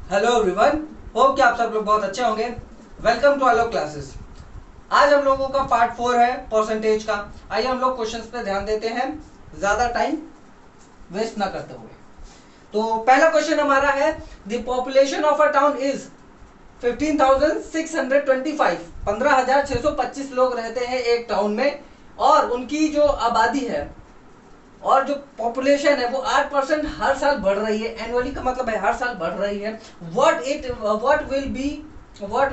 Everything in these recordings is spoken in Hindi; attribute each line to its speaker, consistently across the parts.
Speaker 1: हेलो एवरीवन, होप कि आप सब लोग बहुत अच्छे होंगे। Welcome to Alok classes. आज हम लोगों का पार्ट 4 है परसेंटेज का। आइए हम लोग क्वेश्चंस पे ध्यान देते हैं, ज्यादा टाइम वेस्ट ना करते हुए। तो पहला क्वेश्चन हमारा है, the population of a town is 15,625। 15,625 लोग रहते हैं एक टाउन में, और उनकी जो आबादी है और जो पॉपुलेशन है वो 8% हर साल बढ़ रही है। एनुअली का मतलब है हर साल बढ़ रही है। What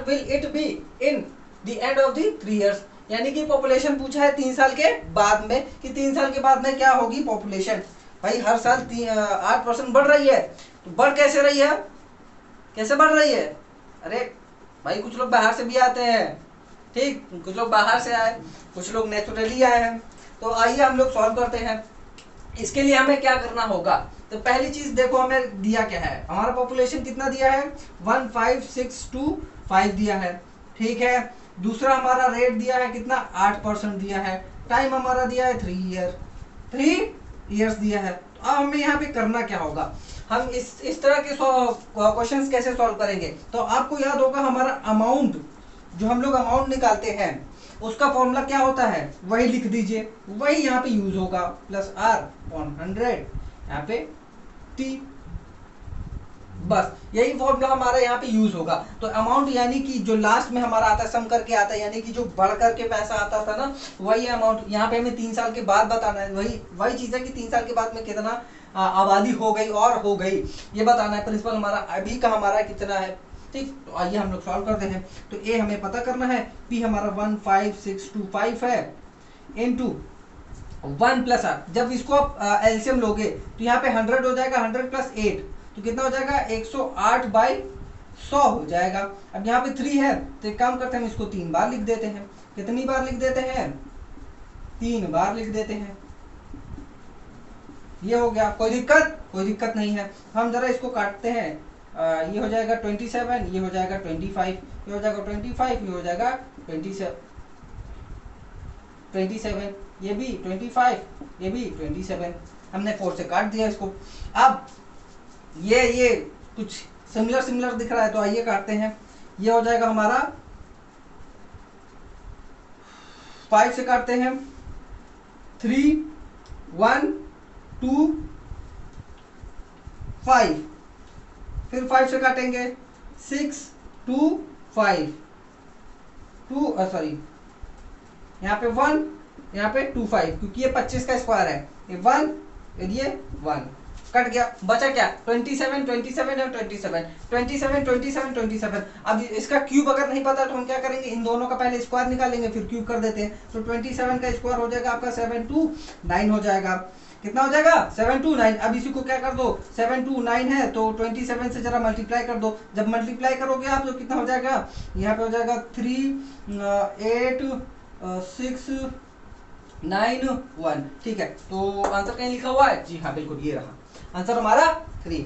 Speaker 1: will it be in the end of the 3 years। यानी कि पॉपुलेशन पूछा है 3 साल के बाद में, कि 3 साल के बाद में क्या होगी पॉपुलेशन। भाई हर साल 8% बढ़ रही है, तो बढ़ कैसे रही है, कैसे बढ़ रही है? अरे भाई कुछ लोग बाहर से भी आते हैं, ठीक, कुछ लोग बाहर से आए, कुछ लोग नेचुरली आए हैं। तो आइए हम लोग सॉल्व करते हैं। इसके लिए हमें क्या करना होगा? तो पहली चीज देखो, हमें दिया क्या है, हमारा पॉपुलेशन कितना दिया है, 15625 दिया है, ठीक है। दूसरा हमारा रेट दिया है कितना, 8% दिया है। टाइम हमारा दिया है 3 ईयर्स दिया है। तो अब हमें यहाँ पे करना क्या होगा, हम इस तरह के क्वेश्चंस कैसे सॉल्व करेंगे? तो आपको याद होगा हमारा अमाउंट, जो हम लोग अमाउंट निकालते हैं उसका फॉर्मूला क्या होता है, वही लिख दीजिए, वही यहाँ पे यूज होगा, प्लस आर ऑन 100, यहाँ पे टी, बस यही फॉर्मूला हमारा यहाँ पे यूज होगा। तो अमाउंट यानी कि जो लास्ट में हमारा आता है, सम करके आता है, यानी कि जो बढ़ करके पैसा आता था ना, वही अमाउंट यहाँ पे हमें 3 साल के बाद बताना है। वही वही चीज है कि 3 साल के बाद में कितना आबादी हो गई और हो गई, ये बताना है। प्रिंसिपल हमारा अभी का हमारा कितना है, ठीक। तो आइए हम लोग सॉल्व करते हैं। तो ए हमें पता करना है, पी हमारा 15625 है, इनटू 1 प्लस आर। जब इसको आप एलसीएम लोगे तो यहाँ पे 100 हो जाएगा, 100 प्लस 8 तो कितना हो जाएगा, 108/100 हो जाएगा। अब यहाँ पे 3 है तो एक काम करते हैं, हम इसको 3 बार लिख देते हैं। कितनी बार लिख देते हैं, 3 बार लिख देते हैं। ये हो गया, कोई दिक्कत? कोई दिक्कत नहीं है। हम जरा इसको काटते हैं, ये हो जाएगा 27, ये हो जाएगा 25, ये हो जाएगा 25, ये हो जाएगा 27, ये भी 25, ये भी 27। हमने 4 से काट दिया इसको। अब ये कुछ सिमिलर सिमिलर दिख रहा है, तो आइए काटते हैं। ये हो जाएगा हमारा 5 से काटते हैं, 3 1 2 5, फिर 5 से काटेंगे, 6 2 5 2, सॉरी यहाँ पे 1, यहाँ पे 25, क्योंकि ये 25 का स्क्वायर है, ये 1 और ये 1 कट गया, बचा क्या, 27 27 और 27। अब इसका क्यूब अगर नहीं पता तो हम क्या करेंगे, इन दोनों का पहले स्क्वायर निकालेंगे फिर क्यूब कर देते हैं। तो 27 का स्क्वायर हो जाएगा आपका 729 हो जाएगा। कितना हो जाएगा, 729। अब इसी को क्या कर दो, 729 है तो 27 से जरा मल्टीप्लाई कर दो। जब मल्टीप्लाई करोगे आप तो कितना हो जाएगा, यहाँ पे हो जाएगा 3 8 6 9 1, ठीक है। तो आंसर कहीं लिखा हुआ है, जी हाँ बिल्कुल ये रहा आंसर हमारा 3,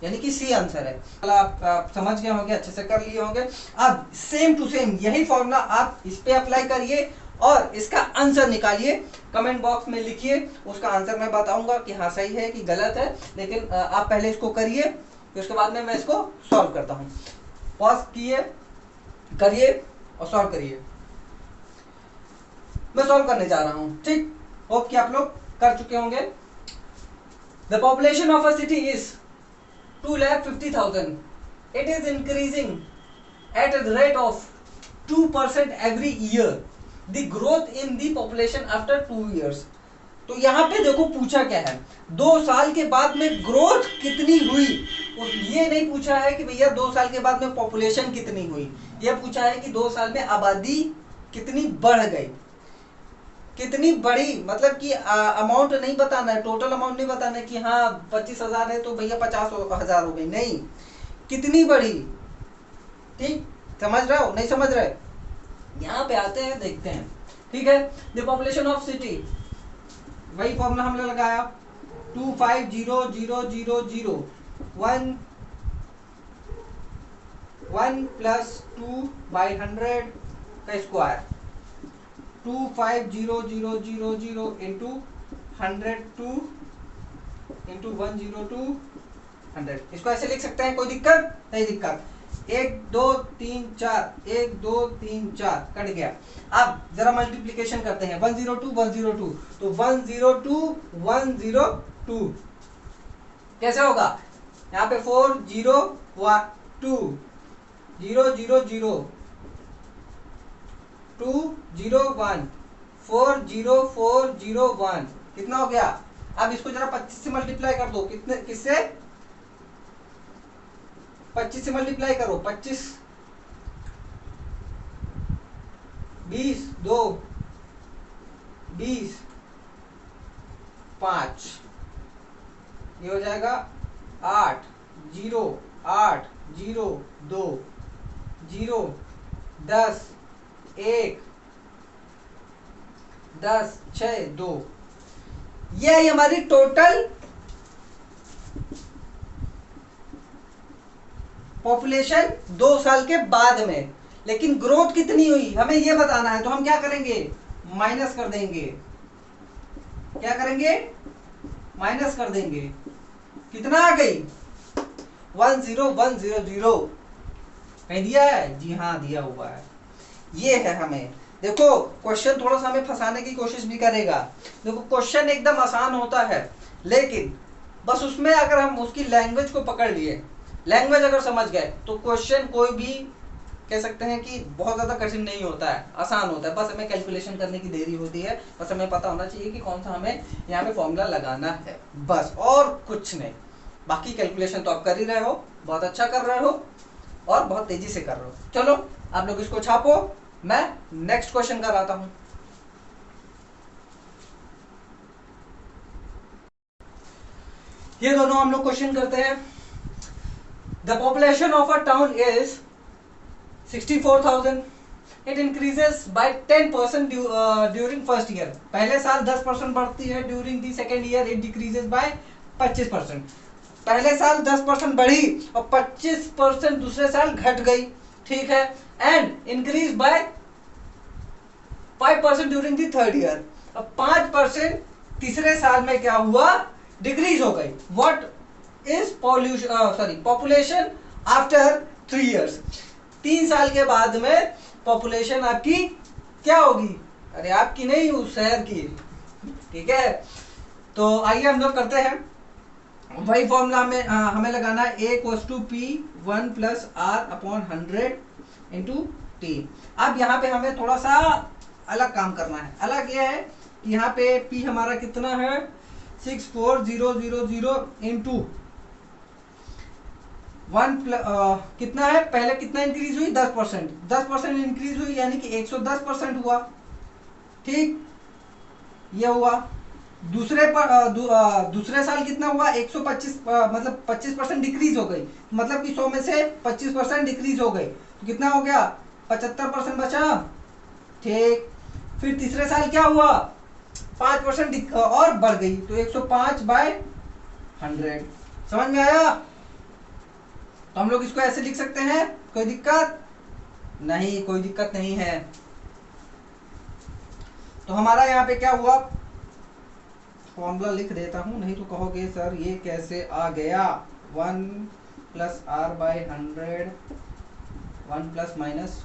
Speaker 1: यानी कि सी आंसर है। आप समझ गए होंगे, अच्छे से कर लिए होंगे। अब सेम टू सेम यही फॉर्मूला आप इस पे अप्लाई करिए और इसका आंसर निकालिए। कमेंट बॉक्स में लिखिए, उसका आंसर मैं बताऊंगा कि हाँ सही है कि गलत है, लेकिन आप पहले इसको करिए, फिर उसके बाद में मैं इसको सॉल्व करता हूँ। पॉज किए, करिए और सॉल्व करिए। मैं सॉल्व करने जा रहा हूँ, ठीक। होप कि आप लोग कर चुके होंगे। The population of a city is 2,50,000. It is increasing at a rate of 2% every year. The growth in the population after 2 years. तो यहाँ पे देखो पूछा क्या है, 2 साल के बाद में ग्रोथ कितनी हुई। ये नहीं पूछा है कि भैया 2 साल के बाद में पॉपुलेशन कितनी हुई, ये पूछा है कि 2 साल में आबादी कितनी बढ़ गई, कितनी बड़ी, मतलब कि अमाउंट नहीं बताना है, टोटल अमाउंट नहीं बताना है कि हाँ 25,000 है तो भैया 50,000 हो गई, नहीं, कितनी बड़ी, ठीक। समझ रहे हो, नहीं समझ रहे? यहाँ पे आते हैं, देखते हैं, ठीक है। द पॉपुलेशन ऑफ सिटी, वही फॉर्मूला हमने लगाया, 250000 1 प्लस 2/100 का स्क्वायर, 250,000 इंटू 102 इंटू 102 100। इसको ऐसे लिख सकते हैं, कोई दिक्कत नहीं दिक्कत। 1 2 3 4 1 2 3 4 कट गया। अब जरा मल्टीप्लिकेशन करते हैं 102 102, तो 102 102 कैसे होगा? यहाँ पे 4 0 2 0 0 0 2 0 1 4 0 4 0 1 कितना हो गया? अब इसको जरा 25 से मल्टीप्लाई कर दो। कितने किससे? 25 से मल्टीप्लाई करो। 25 20 2 20 5 ये हो जाएगा 8 0 8 0 2 0 10 1 10 6 2। ये है हमारी टोटल पॉपुलेशन 2 साल के बाद में। लेकिन ग्रोथ कितनी हुई हमें ये बताना है, तो हम क्या करेंगे? माइनस कर देंगे। क्या करेंगे? माइनस कर देंगे। कितना आ गई? 10100। कहीं दिया है? जी हाँ दिया हुआ है। ये है हमें। देखो क्वेश्चन थोड़ा सा हमें फंसाने की कोशिश भी करेगा। देखो क्वेश्चन एकदम आसान होता है, लेकिन बस उसमें अगर हम उसकी लैंग्वेज को पकड़ लिए, लैंग्वेज अगर समझ गए, तो क्वेश्चन कोई भी कह सकते हैं कि बहुत ज्यादा कठिन नहीं होता है, आसान होता है। बस हमें कैलकुलेशन करने की देरी होती है। बस हमें पता होना चाहिए कि कौन सा हमें यहाँ पे फॉर्मूला लगाना है, बस और कुछ नहीं। बाकी कैलकुलेशन तो आप कर ही रहे हो, बहुत अच्छा कर रहे हो और बहुत तेजी से कर रहे हो। चलो आप लोग इसको छापो, मैं नेक्स्ट क्वेश्चन कराता हूं। ये दोनों हम लोग क्वेश्चन करते हैं। The population of a town is 64,000. It increases by 10% during first year. पहले साल 10% बढ़ती है, during the second year it decreases by 25%. पहले साल 10% बढ़ी और 25% दूसरे साल घट गई, ठीक है। And increase by 5% during the third year. अब 5% तीसरे साल में क्या हुआ? डिक्रीज हो गई। What is population after 3 years? 3 साल के बाद में पॉपुलेशन आपकी क्या होगी? अरे आपकी नहीं, उस शहर की, ठीक है। तो आइए हम लोग करते हैं वही फॉर्मूला हमें लगाना है। A equals to P 1 plus R upon 100 into T। अब यहाँ पे हमें थोड़ा सा अलग काम करना है। अलग ये है कि यहाँ पे P हमारा कितना है? 64000 इंटू 1 कितना है? पहले कितना इंक्रीज हुई? 10%। 10% इंक्रीज हुई यानी कि 110% हुआ, ठीक। ये हुआ। दूसरे साल कितना हुआ? 125, मतलब 25% डिक्रीज हो गई। मतलब कि 100 में से 25% डिक्रीज हो गई, तो कितना हो गया? 75% बचा, ठीक। फिर तीसरे साल क्या हुआ? 5% और बढ़ गई, तो 105/100। समझ में आया? तो हम लोग इसको ऐसे लिख सकते हैं, कोई दिक्कत नहीं, कोई दिक्कत नहीं है। तो हमारा यहाँ पे क्या हुआ? फॉर्मूला लिख देता हूं, नहीं तो कहोगे सर ये कैसे आ गया? 1 plus R/100 1 plus minus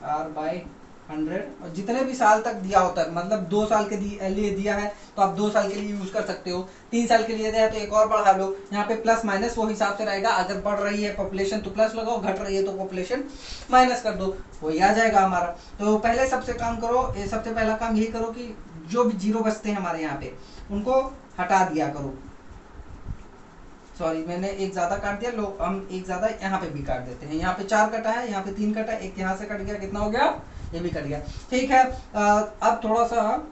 Speaker 1: R/100। और जितने भी साल तक दिया होता है, मतलब 2 साल के लिए दिया है तो आप 2 साल के लिए यूज कर सकते हो। 3 साल के लिए दिया है तो एक और बढ़ा लो। यहाँ पे प्लस माइनस वो हिसाब से रहेगा। अगर बढ़ रही है पॉपुलेशन तो प्लस लगाओ, घट रही है तो पॉपुलेशन माइनस कर दो, वही आ जाएगा हमारा। तो पहले सबसे पहला काम यही करो कि जो भी जीरो बचते हैं हमारे यहाँ पे, उनको हटा दिया करो। सॉरी, मैंने एक ज्यादा काट दिया, लो हम एक ज्यादा यहाँ पे भी काट देते हैं। यहाँ पे 4 कटा है, यहाँ पे 3 कटा, एक यहाँ से कट गया, कितना हो गया? ये भी कट गया, ठीक है। अब थोड़ा सा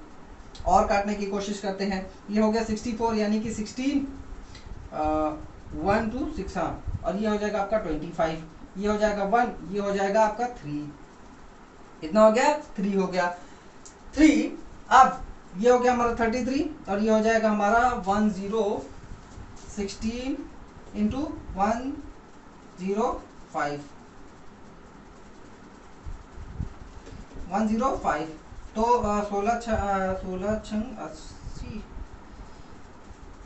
Speaker 1: और काटने की कोशिश करते हैं। ये हो गया 64 यानी कि 16 1 2 6, हाँ। और ये हो जाएगा आपका 25, ये हो जाएगा 1, ये हो जाएगा आपका 3। कितना हो गया? 3 हो गया, 3। अब ये हो गया हमारा 33 और ये हो जाएगा हमारा 16 इंटू 105 105। तो 16 छंग 80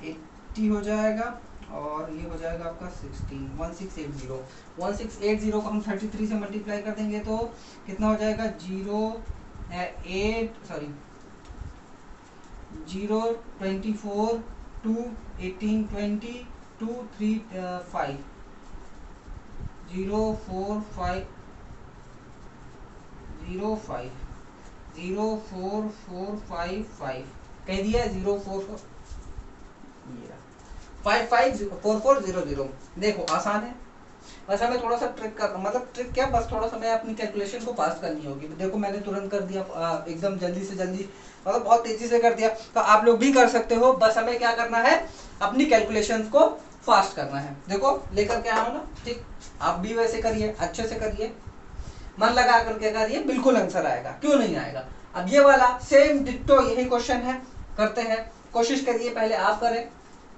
Speaker 1: 80 हो जाएगा। और ये हो जाएगा आपका 16 1680 को हम 33 से मल्टीप्लाई कर देंगे तो कितना हो जाएगा 0 24 2 18 20 2 3 5 0 4 5 0 5 0 4 4 5 5 कह दिया 0 4 ये 554400। देखो आसान है, बस हमें थोड़ा सा ट्रिक कर, मतलब ट्रिक क्या, बस थोड़ा सा मैं अपनी कैलकुलेशन को पास करनी होगी। देखो मैंने तुरंत कर दिया, एकदम जल्दी से जल्दी, मतलब बहुत तेजी से कर दिया। तो आप लोग भी कर सकते हो, बस हमें क्या करना है, अपनी कैलकुलेशन को फास्ट करना है। देखो लेकर के आओ ना, ठीक, आप भी वैसे करिए, अच्छे से करिए, मन लगा करके करिए, बिल्कुल आंसर आएगा, क्यों नहीं आएगा। अब ये वाला सेम डिट्टो यही क्वेश्चन है, करते हैं, कोशिश करिए, पहले आप करें,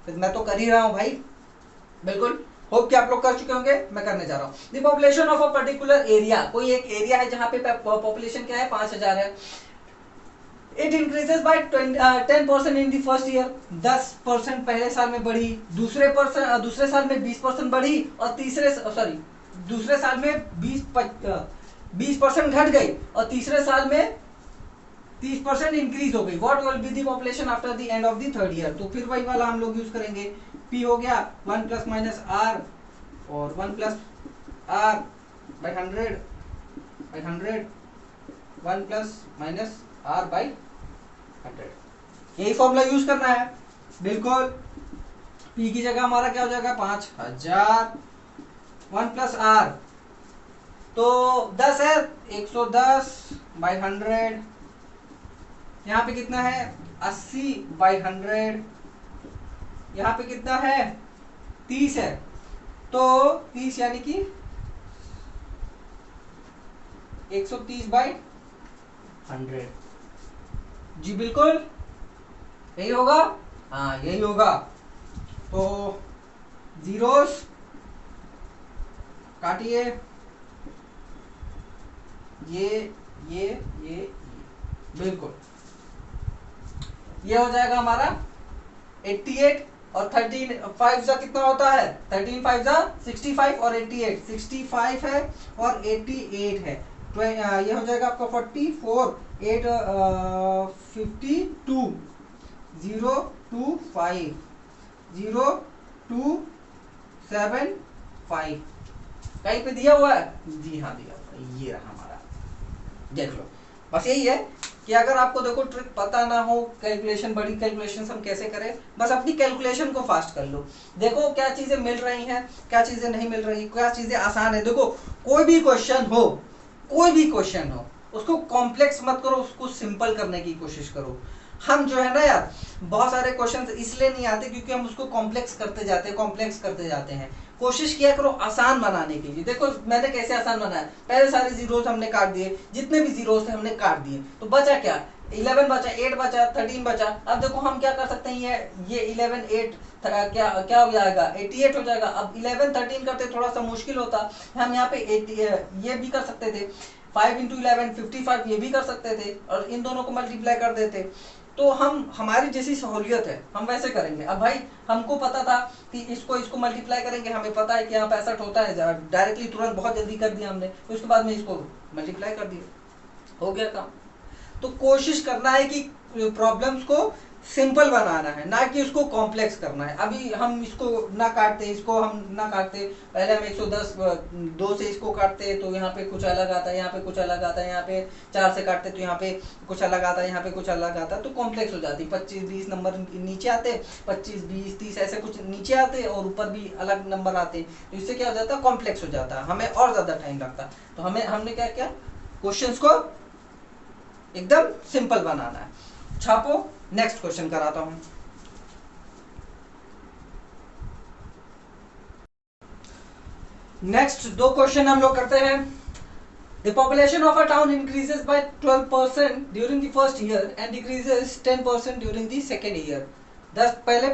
Speaker 1: फिर मैं तो कर ही रहा हूं भाई, बिल्कुल। होप कि आप लोग कर चुके होंगे, मैं करने जा रहा हूँ। The population of a particular area, कोई एक एरिया है जहां पे पॉपुलेशन क्या है, 5000 है। It increases by 10% in the first year, 10% पहले साल में बढ़ी, दूसरे साल में 20% बढ़ी, और दूसरे साल में 20% घट गई, और तीसरे साल में 30% इंक्रीज हो गई। What will be the population after the end of the third year. तो फिर वही वाला हम लोग यूज करेंगे, पी हो गया 1 प्लस माइनस आर, और 1 plus R by 100 1 plus minus R by 100, यही फॉर्मूला यूज करना है, बिल्कुल। पी की जगह हमारा क्या हो जाएगा, 5000, 1 प्लस आर तो 10 है, 110 बाई 100, यहाँ पे कितना है 80 बाई 100, यहाँ पे कितना है 30 है, तो 30 यानी कि 130 बाई 100, जी बिल्कुल यही होगा, हाँ यही होगा। तो जीरोस काटिए, ये बिल्कुल, ये हो जाएगा हमारा 88, और 13 5 जा कितना होता है, 13 5 जा 65, और 88 65 है और 88 है, तो ये हो जाएगा आपका 44 8 52 025 0275, कहीं पे दिया हुआ है, जी हाँ दिया हुआ है, ये रहा हमारा, देख लो। बस यही है कि अगर आपको देखो ट्रिक पता ना हो, कैलकुलेशन, बड़ी कैलकुलेशन हम कैसे करें, बस अपनी कैलकुलेशन को फास्ट कर लो। देखो क्या चीजें मिल रही हैं, क्या चीजें नहीं मिल रही, क्या चीजें आसान है। देखो कोई भी क्वेश्चन हो, उसको कॉम्प्लेक्स मत करो, उसको सिंपल करने की कोशिश करो। हम जो है ना यार, बहुत सारे क्वेश्चंस इसलिए नहीं आते क्योंकि हम उसको कॉम्प्लेक्स करते जाते हैं। कोशिश किया करो आसान बनाने के लिए। देखो मैंने कैसे आसान बनाया, पहले सारे जीरोस हमने काट दिए, जितने भी जीरोस थे हमने काट दिए, तो बचा क्या, 11 बचा, 8 बचा, 13 बचा। अब देखो हम क्या कर सकते हैं, ये 11 8 क्या हो जाएगा, 88 हो जाएगा। अब 11 13 करते थोड़ा सा मुश्किल होता, हम यहाँ पे 80 ये भी कर सकते थे, 5 इंटू 11 55 ये भी कर सकते थे, और इन दोनों को मल्टीप्लाई कर देते। तो हमारी जैसी सहूलियत है हम वैसे करेंगे। अब भाई हमको पता था कि इसको मल्टीप्लाई करेंगे, हमें पता है कि यहाँ 65 होता है, डायरेक्टली तुरंत बहुत जल्दी कर दिया हमने, तो उसके बाद में इसको मल्टीप्लाई कर दिया, हो गया काम। तो कोशिश करना है कि प्रॉब्लम्स को सिंपल बनाना है, ना कि उसको कॉम्प्लेक्स करना है। अभी हम इसको ना काटते, पहले हम 110 2 से इसको काटते तो यहाँ पे कुछ अलग आता है, यहाँ पे कुछ अलग आता है, यहाँ पे 4 से काटते तो यहाँ पे कुछ अलग आता है, यहाँ पे कुछ अलग आता है, तो कॉम्प्लेक्स हो जाती। 25 20 नंबर नीचे आते, 25 20 30 ऐसे कुछ नीचे आते, और ऊपर भी अलग नंबर आते, तो इससे क्या हो जाता है, कॉम्प्लेक्स हो जाता है, हमें और ज्यादा टाइम लगता। तो हमने क्या किया, क्वेश्चंस को एकदम सिंपल बनाना है। छापो, नेक्स्ट क्वेश्चन कराता हूं। नेक्स्ट 2 क्वेश्चन हम लोग करते हैं। The population of a town increases by 12% during the first year and decreases 10% during the second year. पहले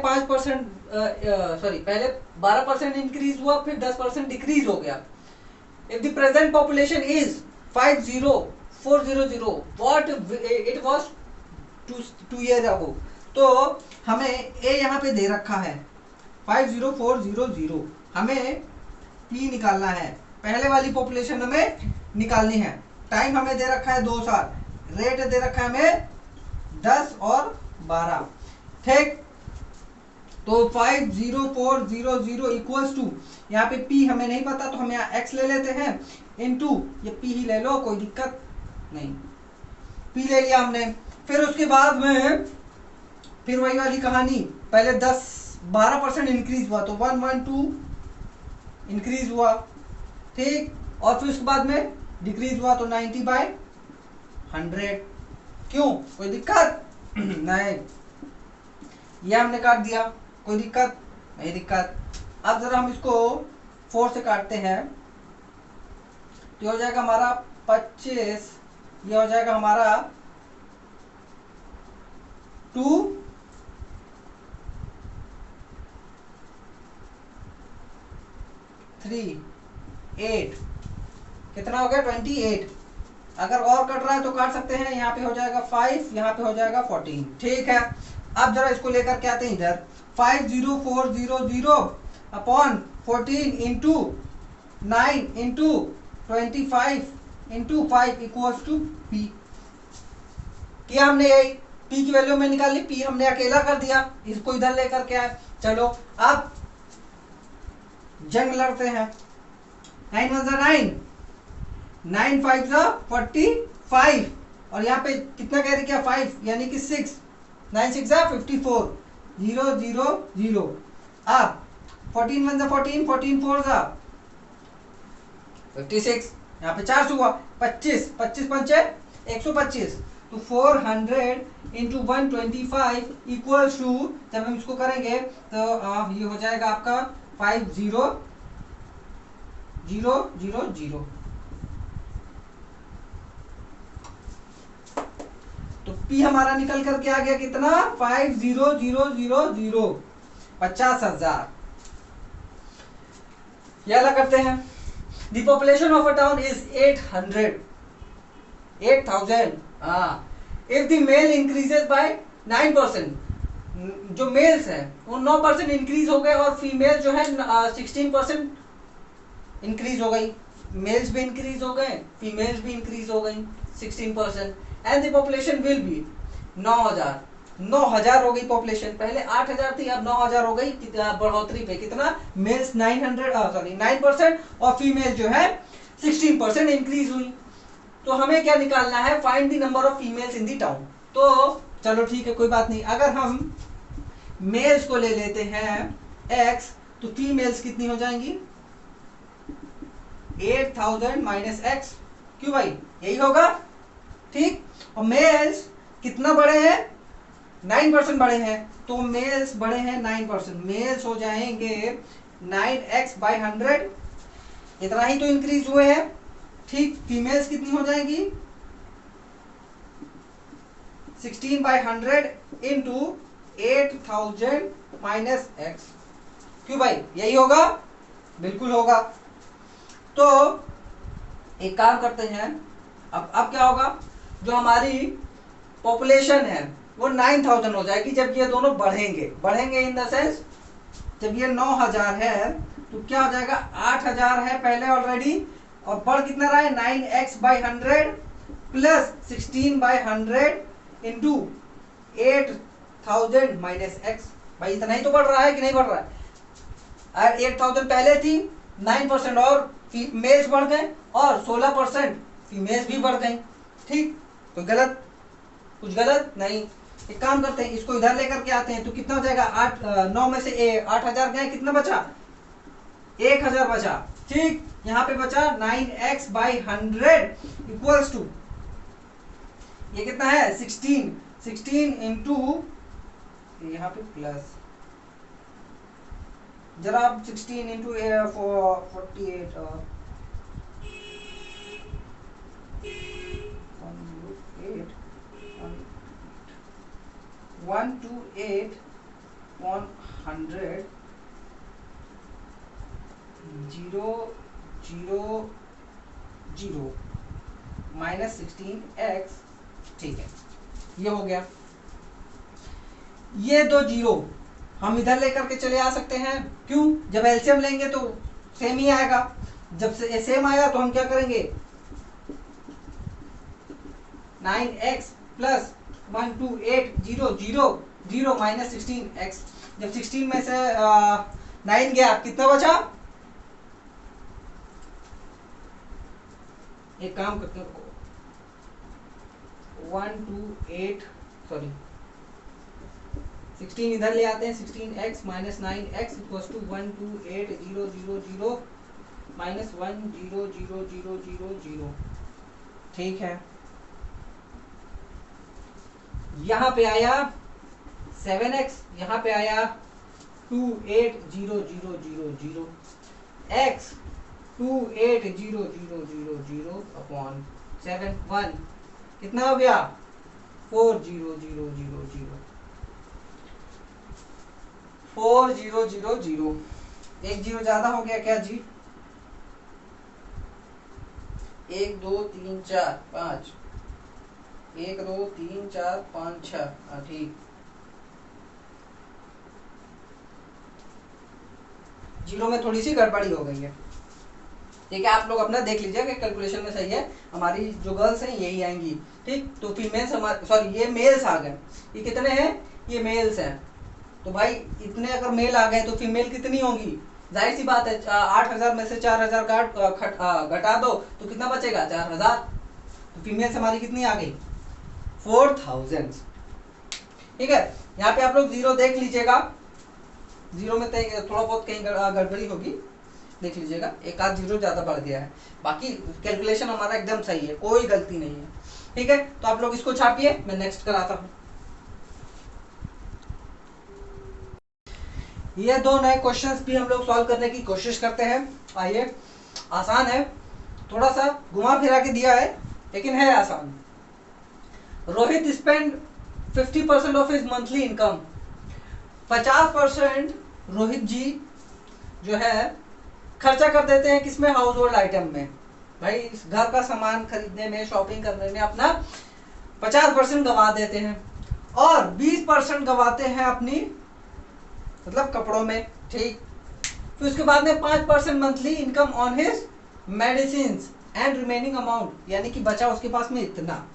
Speaker 1: 12% इंक्रीज हुआ, फिर 10% डिक्रीज हो गया। If the present population is 50400, what it was 2 year ago. तो हमें ए यहाँ पे दे रखा है, 50400 हमें पी निकालना है। पहले वाली पॉपुलेशन हमें निकालनी है। टाइम हमें दे रखा है 2 साल, रेट दे रखा है हमें 10 और 12। ठीक, तो 50400 इक्वल्स टू, यहाँ पे पी हमें नहीं पता तो हम यहाँ एक्स ले लेते हैं, इनटू ये पी ही ले लो, कोई दिक्कत नहीं, पी ले लिया हमने। फिर उसके बाद में फिर वही वाली कहानी, पहले 10-12% इंक्रीज हुआ तो 112 इंक्रीज हुआ, ठीक, और फिर उसके बाद में डिक्रीज हुआ तो 90/100। क्यों, कोई दिक्कत नहीं, ये हमने काट दिया, कोई दिक्कत नहीं दिक्कत। अब जरा हम इसको 4 से काटते हैं तो हो जाएगा हमारा 25, ये हो जाएगा हमारा 2 3 8, कितना हो गया 28। अगर और कट रहा है तो काट सकते हैं, यहाँ पे हो जाएगा 5, यहाँ पे हो जाएगा 14। ठीक है, अब जरा इसको लेकर के आते हैं इधर, 50400 upon 14 into 9 into 25 into 5 equals to P. किया हमने यही, पी की वैल्यू में निकाल ली, पी हमने अकेला कर दिया, इसको इधर लेकर के आए। चलो अब जंग लड़ते हैं। 9 1 9, 9 5 45, और यहाँ पे कितना कैरी किया 5, यानी कि 6, 9 6 54, 0 0 0। अब 14 1 14, 14 4 56, यहाँ पे 4 हुआ, 25 25 पंचे 125, तो 400 इंटू 125 इक्वल्स टू, जब हम इसको करेंगे तो ये हो जाएगा आपका 50 0 0 0। तो P हमारा निकल करके आ गया कितना 50000, 50,000। ये अलग करते हैं। The population of a town is 800, 8000। If the male increases by 9%, जो मेल्स है वो 9% इंक्रीज हो गए और फीमेल जो है 16% इंक्रीज हो गई। मेल्स भी इंक्रीज हो गए, फीमेल्स भी इंक्रीज हो गई 16%, and the population will be 9000 हो गई पॉपुलेशन। पहले 8000 थी, अब 9000 हो गई, बढ़ोतरी पे कितना, मेल्स 9% और फीमेल जो है 16% इंक्रीज हुई। तो हमें क्या निकालना है, find the number of females in the town. तो चलो ठीक है, कोई बात नहीं, अगर हम मेल्स को ले लेते हैं x, तो फीमेल्स कितनी हो जाएंगी 8000 माइनस x। क्यों भाई, यही होगा, ठीक। और मेल्स कितना बढ़े हैं 9% बढ़े हैं, तो मेल्स बढ़े हैं 9%, मेल्स हो जाएंगे 9x/100, इतना ही तो इंक्रीज हुए हैं, ठीक। फीमेल्स कितनी हो जाएंगी 16/100 इंटू 8000 माइनस x। क्यों भाई, यही होगा, बिल्कुल होगा। तो एक काम करते हैं, अब क्या होगा, जो हमारी पॉपुलेशन है वो 9000 हो जाएगी जब ये दोनों बढ़ेंगे इन द सेंस, जब ये 9000 है तो क्या हो जाएगा 8000 है पहले ऑलरेडी, और बढ़ कितना रहा है 9x/100 plus 16/100 into 8000 minus x। भाई इतना ही तो बढ़ रहा है कि नहीं बढ़ रहा है, और 8000 पहले थी, 9% और मेल्स बढ़ गए और 16% फीमेल्स भी बढ़ गई, ठीक। कोई गलत, कुछ गलत नहीं। एक काम करते हैं, इसको इधर लेकर के आते हैं, तो कितना हो जाएगा 9 में से 8000 गए, कितना बचा 1000 बचा, ठीक। यहाँ पे बचा 9x/100 इक्वल्स टू, ये कितना है 16 इंटू, यहाँ पे प्लस, जरा आप 16 इंटू 48 128 100 0 0 0 माइनस 16x, ठीक है, ये हो गया। ये दो जीरो हम इधर लेकर के चले आ सकते हैं। क्यों? जब एलसीएम लेंगे तो सेम ही आएगा। जब सेम आएगा तो हम क्या करेंगे, 9x प्लस 1 2 8 0 0 0 माइनस 16x। जब 16 में से 9 गया, कितना बचा? एक काम करते हैं, 1 2 8 सॉरी 16 इधर ले आते हैं। 16x minus 9x equals to 1 2 8 0 0 0 minus 1 0 0 0 0 0। ठीक है, यहाँ पे आया 7x, यहाँ पे आया 2 8 0 0 0 0 x 2 8 0 0 0 0 अपॉन 7 1 कितना हो गया? 4 0 0 0 0 4 0 0 0। एक जीरो ज्यादा हो गया क्या जी? 1 2 3 4 5 1 2 3 4 5 6। ठीक, जीरो में थोड़ी सी गड़बड़ी हो गई है। ठीक है, आप लोग अपना देख लीजिए कि कैलकुलेशन में सही है। हमारी जो गर्ल्स हैं यही आएंगी। ठीक, तो फीमेल्स हमारे, सॉरी ये मेल्स आ गए। ये कितने हैं? ये मेल्स हैं। तो भाई इतने अगर मेल आ गए तो फीमेल कितनी होंगी? जाहिर सी बात है, 8000 में से 4000 घटा दो तो कितना बचेगा? 4000। तो फीमेल्स हमारी कितनी आ गई? 4000। ठीक है, यहाँ पे आप लोग जीरो देख लीजिएगा। जीरो में थोड़ा बहुत कहीं गड़बड़ी होगी, देख लीजिएगा। एक आध जीरो ज्यादा बढ़ गया है, बाकी कैलकुलेशन हमारा एकदम सही है, कोई गलती नहीं है। ठीक है, तो आप लोग इसको छापिए, मैं नेक्स्ट कराता हूं। ये दो नए क्वेश्चंस भी हम लोग सॉल्व करने की कोशिश करते हैं। आइए, आसान है, थोड़ा सा घुमा फिरा के दिया है लेकिन है आसान। Rohit spend 50% of his monthly income. 50% Rohit ji जो है खर्चा कर देते हैं किसमें? हाउस होल्ड आइटम में। भाई इस घर का सामान खरीदने में, शॉपिंग करने में अपना 50% गंवा देते हैं, और 20% गंवाते हैं अपनी मतलब कपड़ों में। ठीक, फिर उसके बाद में 5% monthly income on his medicine and remaining amount, यानी कि बचा उसके पास में इतना।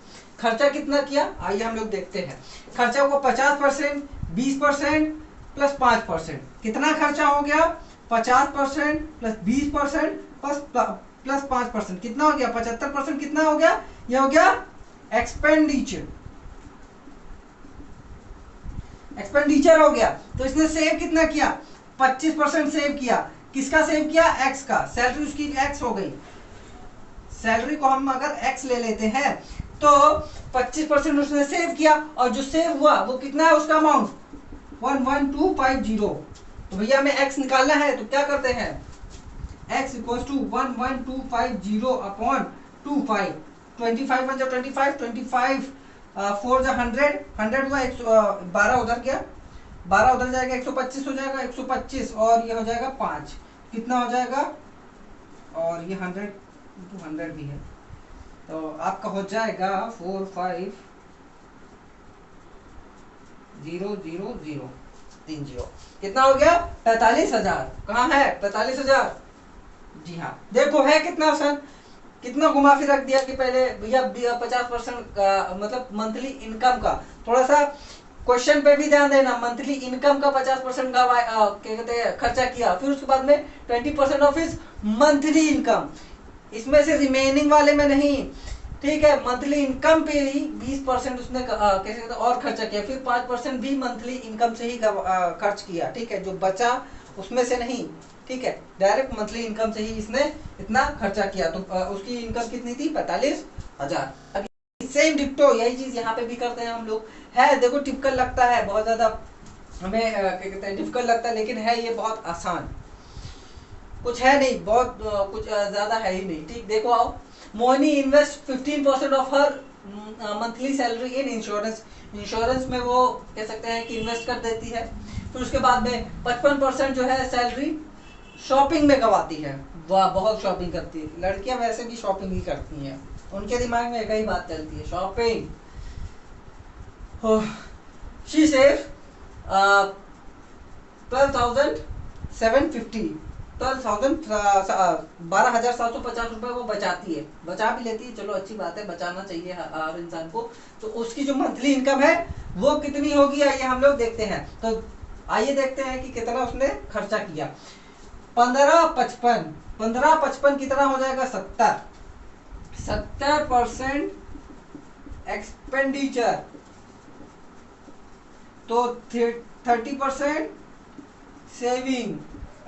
Speaker 1: खर्चा कितना किया? आइए हम लोग देखते हैं। खर्चा को 50%, 20% प्लस 5%, कितना खर्चा हो गया? 50% प्लस 20% प्लस 5%, कितना हो गया? 75%। कितना हो गया? यह हो गया एक्सपेंडिचर। एक्सपेंडिचर हो गया। तो इसने सेव कितना किया? 25% सेव किया। किसका सेव किया? एक्स का। सैलरी उसकी एक्स हो गई। सैलरी को हम अगर एक्स ले लेते हैं तो 25% उसने सेव किया, और जो सेव हुआ वो कितना है? उसका अमाउंट 11250। तो भैया हमें एक्स निकालना है, तो क्या करते हैं? x equals to 11250 upon 25। 25 1 जा 25, 25 4 जा 100, 100 हुआ 12 उधर गया, 12 उधर जाएगा 125 हो जाएगा, 125 और ये हो जाएगा 5, कितना हो जाएगा? और ये 100 into 100 भी है, तो आपका हो जाएगा 4500 30। कितना हो गया? 45,000। कहाँ है 45,000? जी हाँ, देखो है कितना आसान। कितना घुमा फिर रख दिया कि पहले भैया 50% का मतलब मंथली इनकम का। थोड़ा सा क्वेश्चन पे भी ध्यान देना। मंथली इनकम का 50% का क्या कहते हैं खर्चा किया, फिर उसके बाद में 20% ऑफ हिज मंथली इनकम, इसमें से रिमेनिंग वाले में नहीं। ठीक है, मंथली इनकम पे ही 20% उसने कैसे कहते और खर्चा किया, फिर 5% भी मंथली इनकम से ही खर्च किया। ठीक है, जो बचा उसमें से नहीं। ठीक है, डायरेक्ट मंथली इनकम से ही इसने इतना खर्चा किया। तो उसकी इनकम कितनी थी? 45,000। अभी सेम डिप्टो यही चीज यहाँ पे भी करते हैं हम लोग। है देखो टिपिकल लगता है, बहुत ज्यादा हमें क्या कहते हैं डिफिकल्ट लगता है, लेकिन है ये बहुत आसान। कुछ है नहीं, बहुत कुछ ज्यादा है ही नहीं। ठीक, देखो आओ। Mohini invest 15% of her monthly salary in insurance. Insurance में वो कह सकते हैं कि इन्वेस्ट कर देती है। फिर उसके बाद में 55% जो है सैलरी शॉपिंग में गवाती है। वाह, बहुत शॉपिंग करती है लड़कियां, वैसे भी शॉपिंग ही करती हैं, उनके दिमाग में एक ही बात चलती है, शॉपिंग। शी सेव 12,750, 12,750 रुपए वो बचाती है, बचा भी लेती है, चलो अच्छी बात है, बचाना चाहिए हर इंसान को। तो उसकी जो मंथली इनकम है वो कितनी होगी, आइए हम लोग देखते हैं। तो आइए देखते हैं कि कितना उसने खर्चा किया। 15,55 कितना हो जाएगा, 70% एक्सपेंडिचर, तो 30% सेविंग।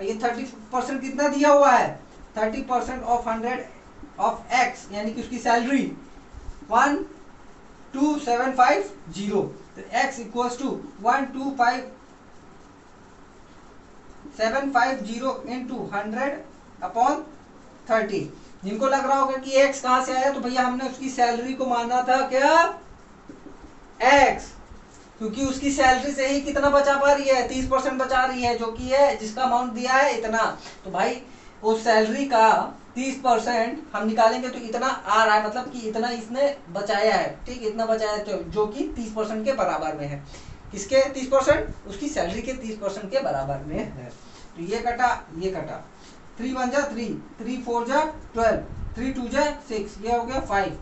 Speaker 1: ये 30% कितना दिया हुआ है, 30% ऑफ 100 ऑफ एक्स, यानी कि उसकी सैलरी 12750, तो एक्स इक्वल्स टू 12750 इंटू 100/30। जिनको लग रहा होगा कि एक्स कहां से आया, तो भैया हमने उसकी सैलरी को माना था क्या, एक्स, क्योंकि उसकी सैलरी से ही कितना बचा पा रही है, 30% बचा रही है, जो कि है जिसका अमाउंट दिया है इतना। तो भाई उस सैलरी का 30% हम निकालेंगे तो इतना आ रहा है, मतलब कि इतना इसने बचाया है, ठीक, इतना बचाया है, तो जो कि 30% के बराबर में है। किसके 30%, उसकी सैलरी के 30% के बराबर में है। तो ये कटा, ये कटा, 3 1 जा 3, 3 4 जा 12, 3 2 जा 6, ये हो गया 5,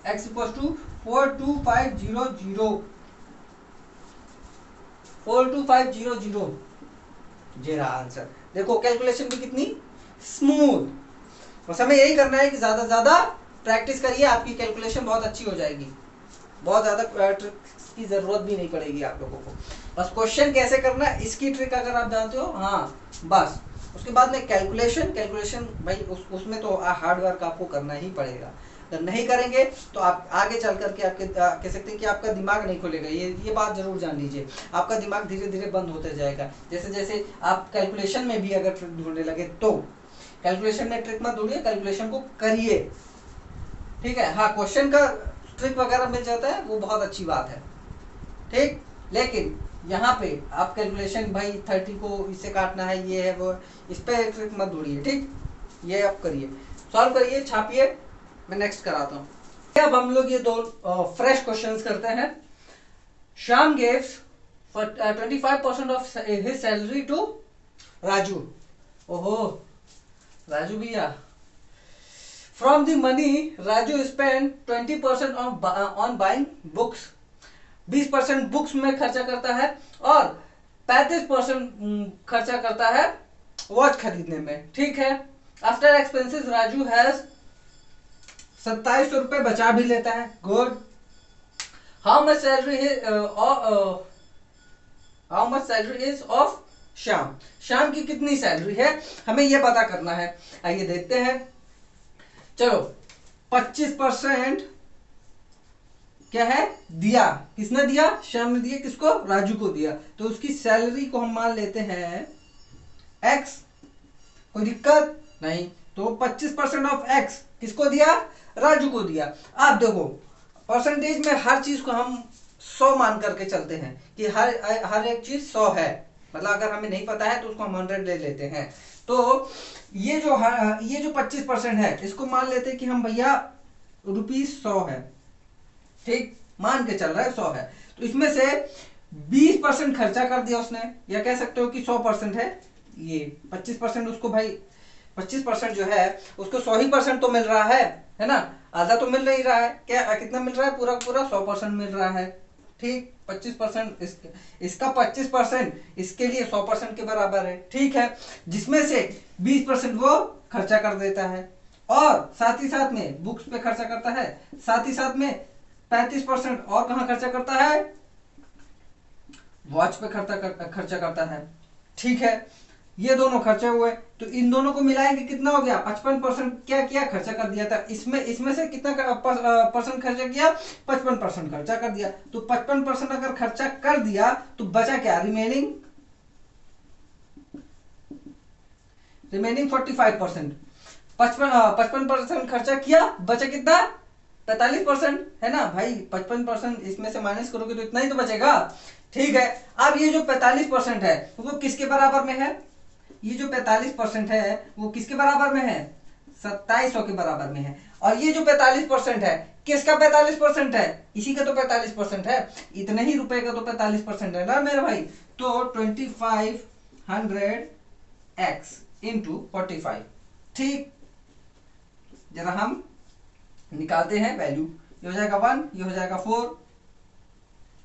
Speaker 1: x इक्वल टू 42500, 42500, ये रहा आंसर। देखो कैलकुलेशन भी कितनी स्मूथ। बस हमें यही करना है कि ज्यादा से ज्यादा प्रैक्टिस करिए, आपकी कैलकुलेशन बहुत अच्छी हो जाएगी, बहुत ज्यादा ट्रिक्स की जरूरत भी नहीं पड़ेगी आप लोगों को। बस क्वेश्चन कैसे करना है इसकी ट्रिक अगर आप जानते हो, हाँ बस, उसके बाद में कैलकुलेशन भाई उसमें तो हार्ड वर्क आपको करना ही पड़ेगा। अगर नहीं करेंगे तो आप आगे चल करके आपके कह सकते हैं कि आपका दिमाग नहीं खुलेगा, ये बात जरूर जान लीजिए। आपका दिमाग धीरे धीरे बंद होते जाएगा, जैसे जैसे आप कैलकुलेशन में भी अगर ट्रिक ढूंढने लगे, तो कैलकुलेशन में ट्रिक मत ढूंढिए, कैलकुलेशन को करिए, ठीक है। हाँ, क्वेश्चन का ट्रिक वगैरह मिल जाता है, वो बहुत अच्छी बात है, ठीक। लेकिन यहाँ पे आप कैलकुलेशन भाई 30 को इससे काटना है, ये है वो, इस पे ट्रिक मत ढूंढिए, ठीक। ये आप करिए, सॉल्व करिए, छापिए, मैं नेक्स्ट कराता हूँ। अब हम लोग ये दो फ्रेश क्वेश्चंस करते हैं। Shyam gives 25% of his salary to Raju. ओहो, राजू भैया, from the money Raju spend 20% on buying books, 20% books में खर्चा करता है और 35% खर्चा करता है वॉच खरीदने में, ठीक है। आफ्टर एक्सपेंसेस राजू हैज 2700 रुपए बचा भी लेता है, good. How much salary is of Shyam, Shyam की कितनी सैलरी है, हमें यह पता करना है। आइए देखते हैं, चलो 25% क्या है, दिया, किसने दिया, श्याम ने दिया, किसको, राजू को दिया, तो उसकी सैलरी को हम मान लेते हैं एक्स, कोई दिक्कत नहीं। तो 25% ऑफ एक्स किसको दिया, राजू को दिया। आप देखो परसेंटेज में हर चीज को हम 100 मान करके चलते हैं कि हर एक चीज 100 है, मतलब अगर हमें नहीं पता है तो उसको हम 100 ले लेते हैं। तो ये जो 25% है इसको मान लेते हैं कि हम भैया ₹100 है, ठीक, मान के चल रहा है 100 है। तो इसमें से 20% खर्चा कर दिया उसने, या कह सकते हो कि 100% है, ये 25% उसको भाई 25% जो है उसको 100% तो मिल रहा है ना, आधा तो मिल नहीं रहा है, क्या कितना मिल रहा है, पूरा पूरा 100% मिल रहा है, ठीक। 25% इसका 25% इसके लिए 100% के बराबर है, ठीक है। जिसमें से 20% वो खर्चा कर देता है और साथ ही साथ में बुक्स पे खर्चा करता है, साथ ही साथ में 35% और कहां खर्चा करता है, वॉच पे खर्चा करता है, ठीक है। ये दोनों खर्चे हुए, तो इन दोनों को मिलाएंगे कितना हो गया, 55% क्या किया, खर्चा कर दिया था। इसमें से कितना परसेंट खर्चा किया, 55% खर्चा कर दिया। तो 55% अगर खर्चा कर दिया तो बचा क्या, रिमेनिंग 45%। 55% खर्चा किया, बचा कितना, 45%, है ना भाई। 55% इसमें से माइनस करोगे तो इतना ही तो बचेगा, ठीक है। अब ये जो 45% है वो किसके बराबर में है, ये जो 45% है वो किसके बराबर में है, 2700 के बराबर में है। और ये जो 45% है किसका 45% है, इसी का तो 45% है, इतने ही रुपए का तो 45% है ना मेरे भाई। तो 2500x इंटू 45। ठीक, जरा हम निकालते हैं वैल्यू। ये हो जाएगा 1, ये हो जाएगा 4,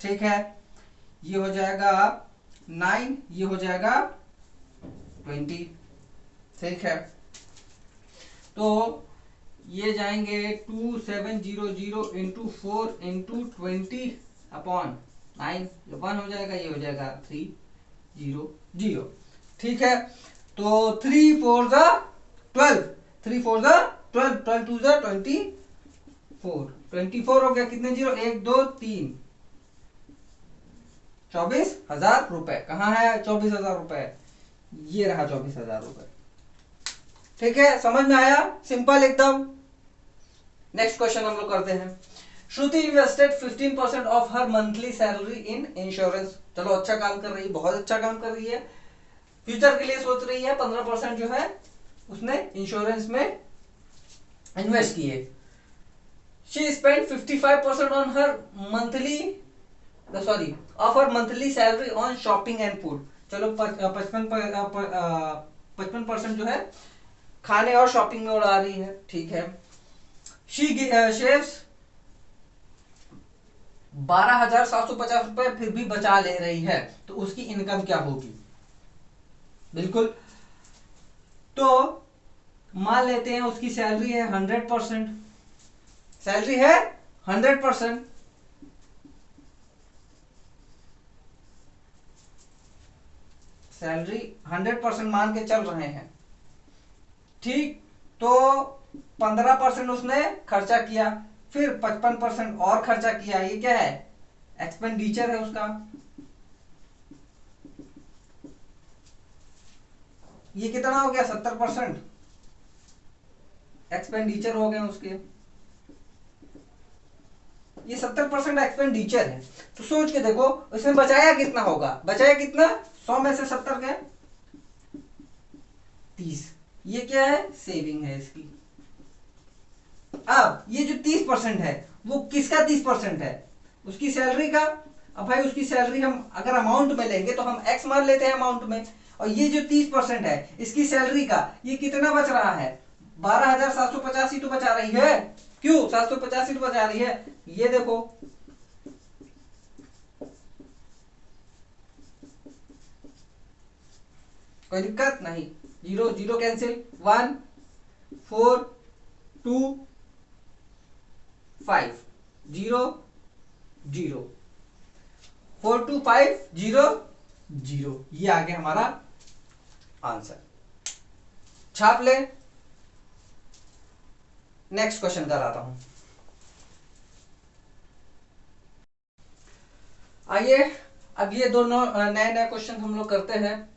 Speaker 1: ठीक है, ये हो जाएगा 9, ये हो जाएगा 20, ठीक है। तो ये जाएंगे 2700 इंटू 4 इंटू 20 अपॉन 9, ये 1 हो जाएगा, ये हो जाएगा 300, ठीक है। तो 3 4 ज़ा 12, 3 4 ज़ा 12, 12 2 ज़ा 24, 24 हो गया, कितने जीरो, 1 2 3, 24,000 रुपए। कहाँ है 24,000 रुपए, ये रहा 24,000 रुपए, ठीक है, समझ में आया, सिंपल एकदम। नेक्स्ट क्वेश्चन हम लोग करते हैं। Shruti invested 15% of her monthly salary in insurance. चलो अच्छा काम कर रही है, बहुत अच्छा काम कर रही है, फ्यूचर के लिए सोच रही है। 15% जो है उसने इंश्योरेंस में इन्वेस्ट किए। She spend 55% on her monthly of her monthly salary on shopping and food. चलो 55% जो है खाने और शॉपिंग में उड़ा रही है, ठीक है। शी शेव्स 12,750 रुपए फिर भी बचा ले रही है, तो उसकी इनकम क्या होगी। बिल्कुल, तो मान लेते हैं उसकी सैलरी है 100%, सैलरी है 100%, सैलरी 100% मान के चल रहे हैं, ठीक। तो 15% उसने खर्चा किया, फिर 55% और खर्चा किया, ये क्या है, एक्सपेंडिचर है उसका। ये कितना हो गया, 70% एक्सपेंडिचर हो गए उसके, ये 70% एक्सपेंडिचर है। तो सोच के देखो इसमें बचाया कितना होगा, बचाया कितना, 100 में से 70 गए 30, ये क्या है, सेविंग है इसकी। अब ये जो 30% है वो किसका 30% है, उसकी सैलरी का। अब भाई उसकी सैलरी हम अगर अमाउंट में लेंगे तो हम एक्स मान लेते हैं अमाउंट में, और ये जो 30% है इसकी सैलरी का, ये कितना बच रहा है, 12,750 ही तो बचा रही है। क्यों 750 ही तो बचा रही है, ये देखो, कोई दिक्कत नहीं, 0 0 कैंसिल, 1 4 2 5 0 0 4 2 5 0 0, ये आ गया हमारा आंसर, छाप ले। नेक्स्ट क्वेश्चन कराता हूं, आइए अब ये दोनों नए नए क्वेश्चन हम लोग करते हैं।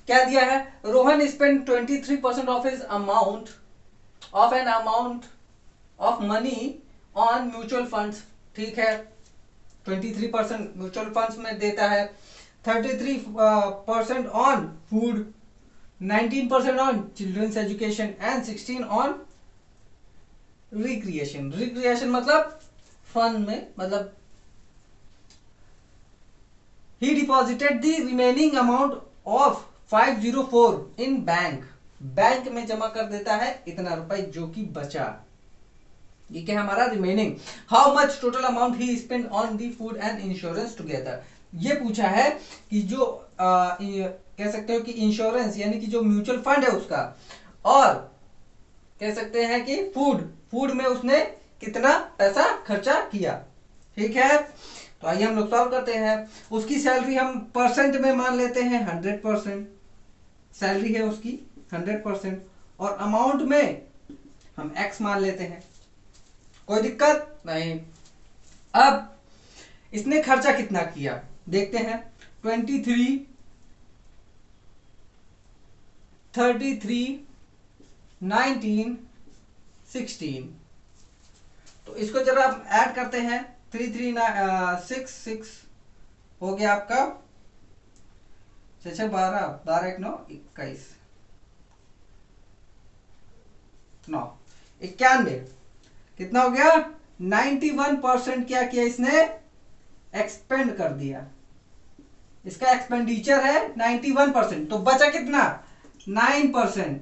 Speaker 1: क्या दिया है, Rohan spend 23% of his amount of an amount of money on mutual funds, ठीक है, 23% म्यूचुअल फंड्स में देता है, 33% on food, 19% on children's education and 16 on recreation. Recreation मतलब फन में, मतलब ही deposited the remaining amount of 504 in bank, bank में जमा कर देता है इतना रुपए जो कि बचा, ये क्या है हमारा remaining. How much total amount he spend on the food and insurance together. ये पूछा है कि जो कह सकते हो कि इंश्योरेंस यानी कि जो म्यूचुअल फंड है उसका, और कह सकते हैं कि फूड में उसने कितना पैसा खर्चा किया, ठीक है। तो आइए हम लोग सॉल्व करते हैं। उसकी सैलरी हम परसेंट में मान लेते हैं 100%, सैलरी है उसकी 100%, और अमाउंट में हम एक्स मान लेते हैं, कोई दिक्कत नहीं। अब इसने खर्चा कितना किया देखते हैं, 23 33 19 16, तो इसको जरा आप ऐड करते हैं, 3 3 6 6 हो गया आपका 6 6 12 12 1 9 21 9 91, कितना हो गया, 91% क्या किया इसने, एक्सपेंड कर दिया, इसका एक्सपेंडिचर है 91%, तो बचा कितना 9%।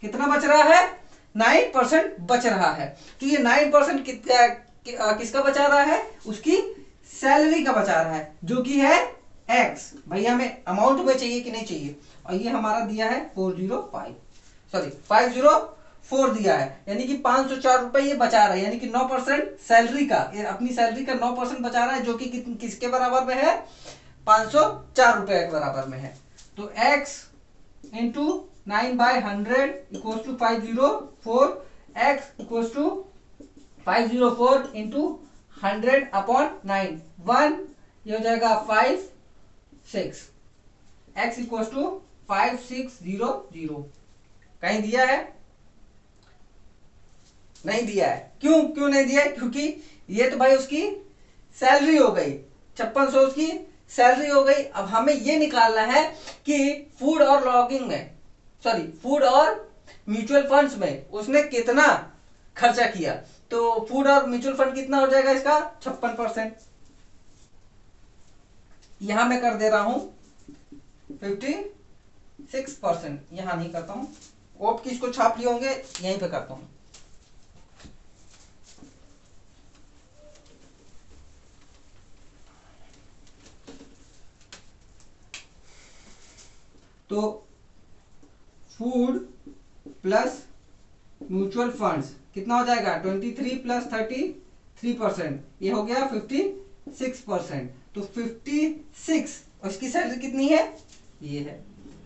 Speaker 1: कितना बच रहा है 9% बच रहा है। तो ये 9% किसका बचा रहा है, उसकी सैलरी का बचा रहा है, जो कि है एक्स। भाई हमें अमाउंट में चाहिए कि नहीं चाहिए, और ये हमारा दिया है 504 दिया है, यानी कि 504 रुपए ये बचा रहा है, यानी कि 9% सैलरी का, ये अपनी सैलरी का 9% बचा रहा है, जो कि किसके बराबर में है 504 रुपए के बराबर में है। तो x into 9/100 equals to 504, x equals to 504 into 100/9, 1 ये हो जाएगा 5 6, x इक्वल्स टू 5600। कहीं दिया है, नहीं दिया है। क्यों नहीं दिया है, क्योंकि ये तो भाई उसकी सैलरी हो गई, 5600 उसकी सैलरी हो गई। अब हमें ये निकालना है कि फूड और लॉगिंग में, सॉरी फूड और म्यूचुअल फंड्स में उसने कितना खर्चा किया। तो फूड और म्यूचुअल फंड कितना हो जाएगा इसका 56%, यहां मैं कर दे रहा हूं 56%, यहां नहीं करता हूं, ओप की इसको छाप लिए होंगे, यहीं पे करता हूं। तो फूड प्लस म्यूचुअल फंड्स कितना हो जाएगा 23 प्लस 33%, ये हो गया 56%। तो 56 और इसकी सैलरी कितनी है, ये है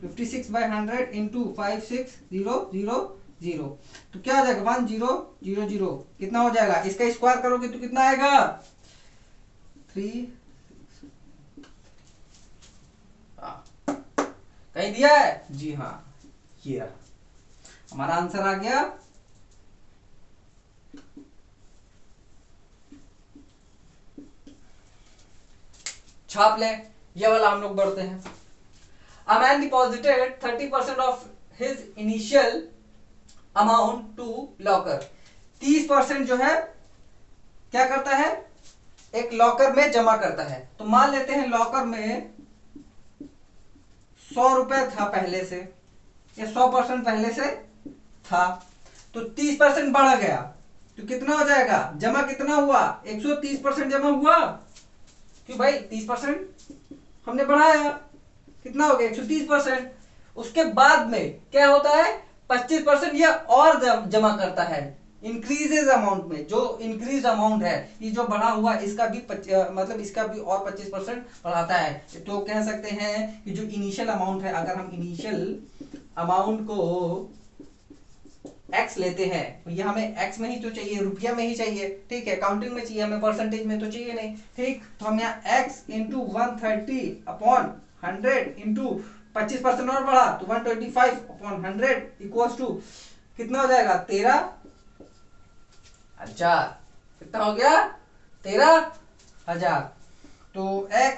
Speaker 1: 56/100 इंटू 56000। तो क्या हो जाएगा 1000, कितना हो जाएगा, इसका स्क्वायर करोगे तो कितना आएगा 3। कहीं दिया है, जी हाँ ये रहा हमारा आंसर आ गया। छाप लें, ये वाला हम लोग बढ़ते हैं। A man deposited 30% of his initial amount to locker। 30% जो है क्या करता है, एक लॉकर में जमा करता है। तो मान लेते हैं लॉकर में 100 रुपए था पहले से, या 100% पहले से था, तो 30% बढ़ गया, तो कितना हो जाएगा, जमा कितना हुआ 130% जमा हुआ, क्यों भाई 30% हमने बढ़ाया, कितना हो गया 130%। उसके बाद में क्या होता है 25% ये और जमा करता है इंक्रीजेज अमाउंट में, जो इंक्रीज अमाउंट है, ये जो बढ़ा हुआ इसका भी मतलब इसका भी और 25% बढ़ाता है। तो कह सकते हैं कि जो इनिशियल अमाउंट है, अगर हम इनिशियल अमाउंट को x लेते हैं, तो ये हमें x में ही तो चाहिए, रुपया में ही चाहिए, ठीक है, काउंटिंग में चाहिए, हमें परसेंटेज में तो चाहिए नहीं, ठीक। तो हम यहाँ x इंटू 130/100 इंटू 25% और बढ़ा तो 125/100 इक्वल्स टू कितना हो जाएगा 13,000। कितना हो गया 13,000। तो x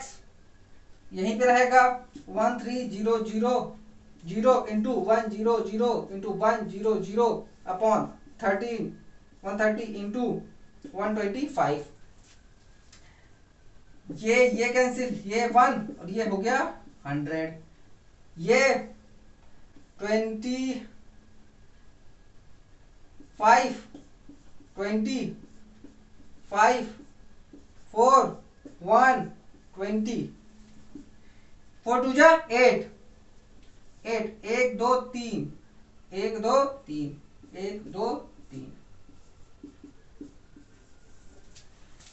Speaker 1: यहीं पे रहेगा 13,000 इंटू 100 इंटू 100/13 130 इंटू 125। ये कैंसिल, ये 1 और ये हो गया 100, ये 25 4 1 20 4 2 जा 8 1 2 3 1 2 3 1 2 3।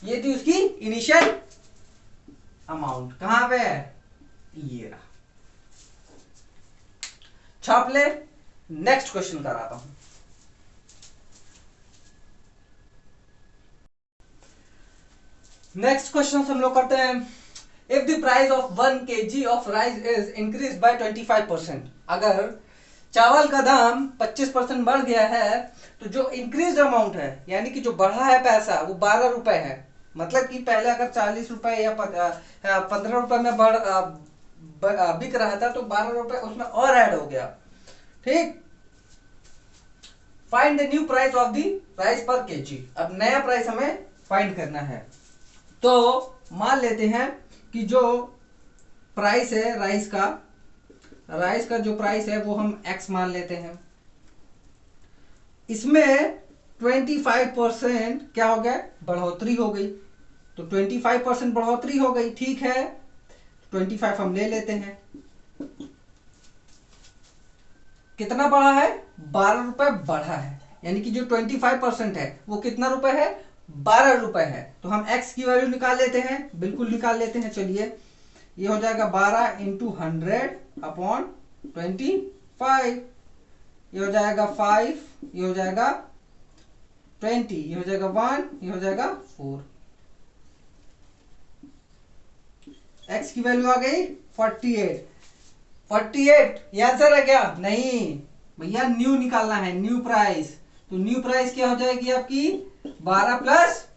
Speaker 1: ये थी उसकी इनिशियल अमाउंट, कहां पे है, ये रहा। छाप ले, नेक्स्ट क्वेश्चन कराता हूं। नेक्स्ट क्वेश्चन हम लोग करते हैं, if the price of 1 kg of rice is increase by 25%। अगर चावल का दाम 25% बढ़ गया है, तो जो इंक्रीज अमाउंट है, यानी कि जो बढ़ा है पैसा, वो 12 रुपए है। मतलब कि पहले अगर 40 रुपए या 15 रुपए में बिक रहा था, तो 12 रुपए उसमें और ऐड हो गया, ठीक। Find the new price of the rice पर केजी। अब नया प्राइस हमें फाइंड करना है। तो मान लेते हैं कि जो प्राइस है राइस का जो प्राइस है वो हम x मान लेते हैं। इसमें 25% क्या हो गया, बढ़ोतरी हो गई। तो 25% बढ़ोतरी हो गई, ठीक है, 25 हम ले लेते हैं। कितना बढ़ा है, 12 रुपए बढ़ा है, यानी कि जो 25% है वो कितना रुपए है, 12 रुपए है। तो हम x की वैल्यू निकाल लेते हैं, बिल्कुल निकाल लेते हैं। चलिए, ये हो जाएगा 12 इंटू 100 अपॉन 25, ये हो जाएगा 5, ये हो जाएगा 20, ये हो जाएगा 1, ये हो जाएगा 4। x की वैल्यू आ गई 48। ये आंसर है क्या, नहीं भैया, न्यू निकालना है, न्यू प्राइस। तो न्यू प्राइस क्या हो जाएगी आपकी, 12 प्लस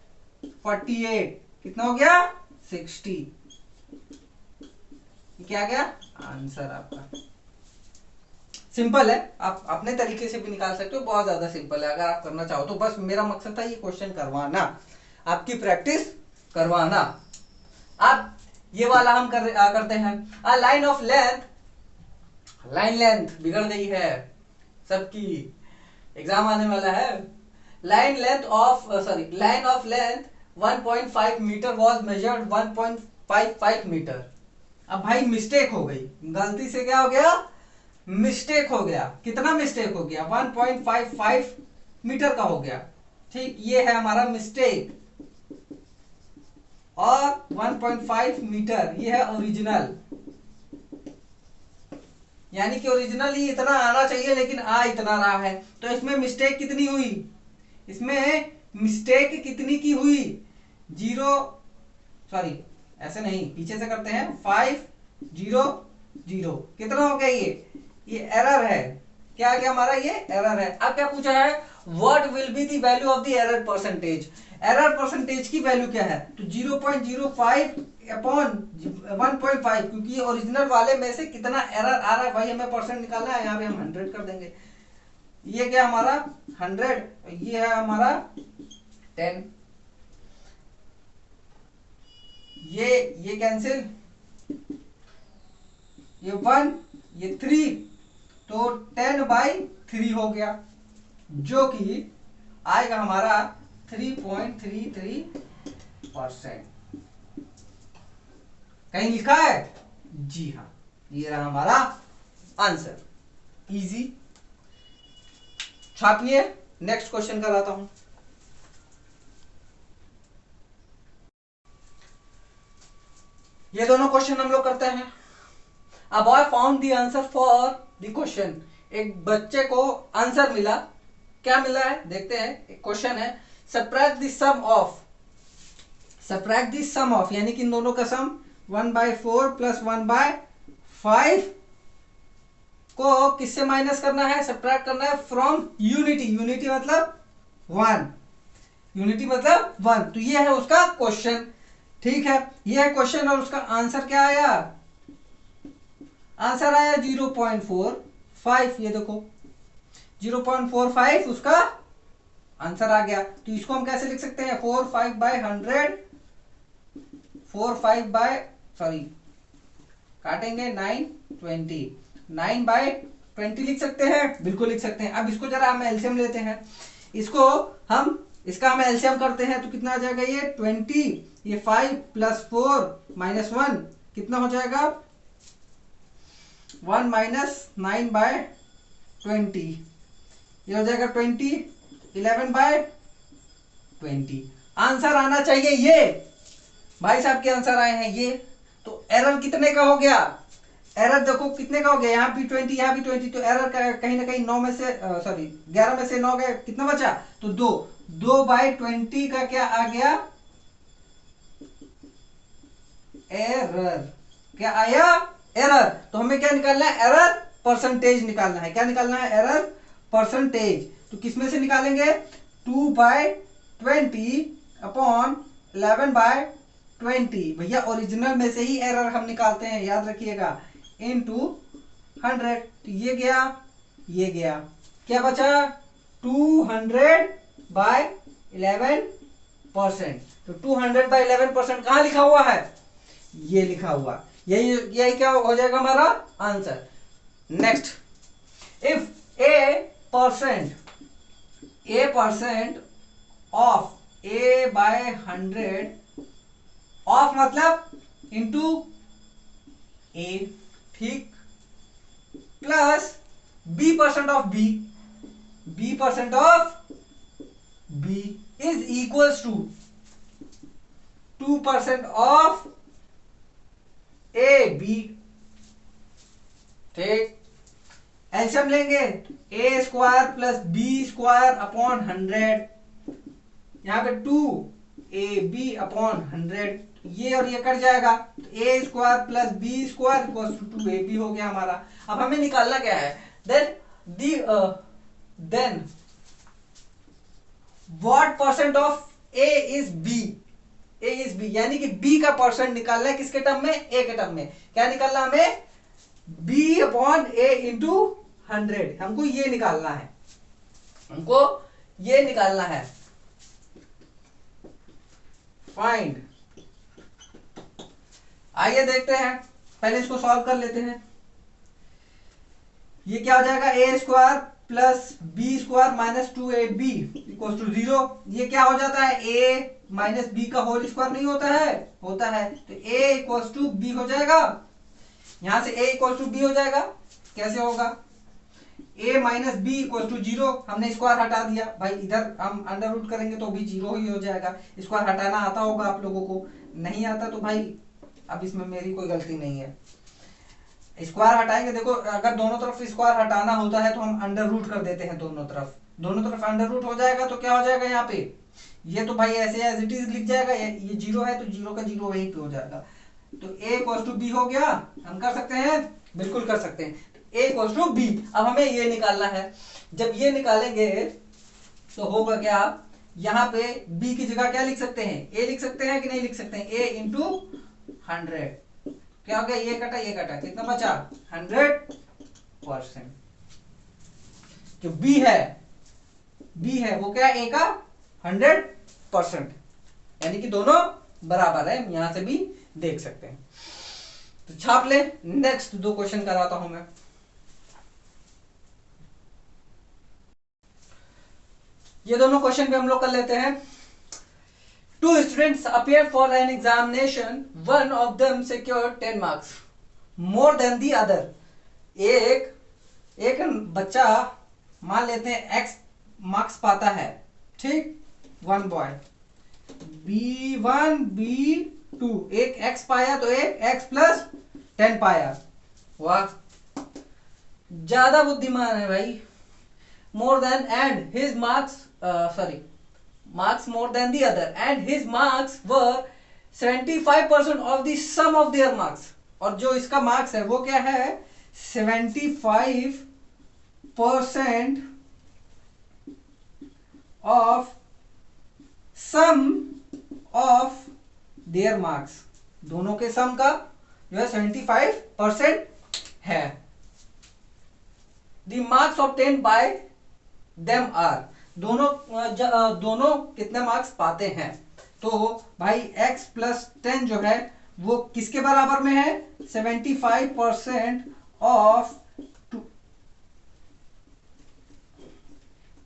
Speaker 1: 48 कितना हो गया, 60। क्या गया आंसर आपका। सिंपल है, आप अपने तरीके से भी निकाल सकते हो, बहुत ज्यादा सिंपल है। अगर आप करना चाहो तो, बस मेरा मकसद था ये क्वेश्चन करवाना, आपकी प्रैक्टिस करवाना। अब ये वाला हम करते हैं। Line of length, line length बिगड़ गई है सबकी, एग्जाम आने वाला है। Line of length 1.5 metre was measured 1.55 metre. अब भाई मिस्टेक हो गई, गलती से क्या हो गया, मिस्टेक हो गया। कितना मिस्टेक हो गया, 1.55 मीटर का हो गया, ठीक, ये है हमारा मिस्टेक। और 1.5 मीटर ये है ओरिजिनल, यानी कि ओरिजिनल ही इतना आना चाहिए लेकिन आ इतना रहा है। तो इसमें मिस्टेक कितनी हुई, इसमें मिस्टेक कितनी की हुई, 0, ऐसे नहीं, पीछे से करते हैं, 500 कितना हो गया, ये एरर है। क्या आ गया हमारा, ये एरर है। अब क्या पूछा है, what will be the value of the error percentage. Error percentage की वैल्यू क्या है, तो 0.05 अपॉन 1.5, क्योंकि ओरिजिनल वाले में से कितना एरर आ रहा है भाई हमें परसेंट निकालना है। यहाँ पे हम 100 कर देंगे, ये क्या हमारा 100, ये है हमारा 10, ये कैंसिल, ये 1, ये 3, तो 10/3 हो गया, जो कि आएगा हमारा 3.33%। कहीं लिखा है, जी हाँ, ये रहा हमारा आंसर। इजी, छापिए, नेक्स्ट क्वेश्चन कराता हूं। ये दोनों क्वेश्चन हम लोग करते हैं। A boy found the answer for the question. एक बच्चे को आंसर मिला, क्या मिला है देखते हैं। एक क्वेश्चन है, सब्ट्रैक्ट द सम ऑफ, यानी कि इन दोनों का सम 1/4 प्लस 1/5 को किससे माइनस करना है, सब्ट्रैक्ट करना है फ्रॉम यूनिटी। यूनिटी मतलब 1, यूनिटी मतलब 1। तो ये है उसका क्वेश्चन, ठीक है, ये है क्वेश्चन। और उसका आंसर क्या आया, आंसर आया 0.45। ये देखो 0.45 उसका आंसर आ गया। तो इसको हम कैसे लिख सकते हैं, 45/100, काटेंगे 9/20, 9/20 लिख सकते हैं, बिल्कुल लिख सकते हैं। अब इसको जरा हम एलसीएम लेते हैं, इसका हम एलसीएम करते हैं, तो कितना आ जाएगा, ये 20, ये 5 + 4 - 1 कितना हो जाएगा, 1 - 9/20, ये हो जाएगा 20, 11/20। आंसर आना चाहिए ये, भाई साहब के आंसर आए हैं ये। तो एरर कितने का हो गया, एरर देखो कितने का हो गया, यहाँ भी 20, यहाँ भी 20, तो एरर का कहीं ना कहीं 11 में से 9 गए, कितना बचा, तो 2/20 का क्या आ गया, एरर। क्या आया, एरर। तो हमें क्या निकालना है, एरर परसेंटेज निकालना है। क्या निकालना है, एरर परसेंटेज। तो किसमें से निकालेंगे, 2/20 अपॉन 11/20। भैया ओरिजिनल में से ही एरर हम निकालते हैं, याद रखिएगा, इनटू 100। तो ये गया, क्या बचा, 200/11%। तो 200/11% कहां लिखा हुआ है, ये लिखा हुआ। यही यही क्या हो जाएगा हमारा answer. Next, if a% of a by 100, of मतलब इंटू a, ठीक, plus b% of b% of b is equals to 2% of a b, ठीक। एलसीएम लेंगे, A square plus B square upon 100, यहाँ पे 2ab अपॉन 100, ये और ये कट जाएगा, तो A square plus B square equal to 2ab हो गया हमारा। अब हमें निकालना क्या है, then what percent of A is B, यानी कि बी का परसेंट निकालना है किसके टर्म में, ए के टर्म में। क्या निकालना हमें, b अपॉन ए इंटू 100, हमको ये निकालना है, हमको ये निकालना है। फाइंड, आइए देखते हैं, पहले इसको सॉल्व कर लेते हैं। ये क्या हो जाएगा, A square plus B square minus 2ab equal to 0। ये क्या हो जाता है, ए माइनस बी का होल स्क्वायर नहीं होता है, होता है, तो a इक्वल टू बी हो जाएगा। यहां से a इक्वल टू बी हो जाएगा, कैसे होगा, a minus B equal to 0, हमने स्क्वायर हटा दिया भाई, इधर हम अंडर रूट करेंगे तो भी 0 ही हो जाएगा। स्क्वायर हटाना आता होगा आप लोगों को, नहीं आता तो भाई अब इसमें मेरी कोई गलती नहीं है। स्क्वायर हटाएंगे, देखो अगर दोनों तरफ स्क्वायर हटाना होता है तो हम अंडर रूट कर देते हैं, दोनों तरफ अंडर रूट हो जाएगा, तो क्या हो जाएगा यहाँ पे, ये तो भाई ऐसे एज इट इज लिख जाएगा, ये 0 है तो 0 का 0 वहीं पे हो जाएगा। तो a इक्वल टू बी हो गया, हम कर सकते हैं, बिल्कुल कर सकते हैं, a इक्वल टू बी। अब हमें ये निकालना है, जब ये निकालेंगे तो होगा क्या, यहाँ पे b की जगह क्या लिख सकते हैं, a लिख सकते हैं कि नहीं लिख सकते हैं, a इंटू 100, क्या हो गया, ये कटा, कितना बचा, 100%। जो b है वो क्या है, a का 100%, यानी कि दोनों बराबर है, यहां से भी देख सकते हैं। तो छाप ले, नेक्स्ट 2 क्वेश्चन कराता हूं मैं। ये दोनों क्वेश्चन भी हम लोग कर लेते हैं। 2 students appear for an examination, one of them secured 10 marks more than the other। एक बच्चा मान लेते हैं x मार्क्स पाता है, ठीक, वन बॉय, B1 B2, एक x पाया तो एक x प्लस 10 पाया, वाह ज्यादा बुद्धिमान है भाई। More than and his marks marks more than the other and his marks were 75% of the sum of their marks। और जो इसका मार्क्स है वो क्या है, 75% of sum of their marks, दोनों के सम का जो है 75% है। The marks obtained by them are, दोनों कितने मार्क्स पाते हैं, तो भाई x प्लस 10 जो है वो किसके बराबर में है, 75% ऑफ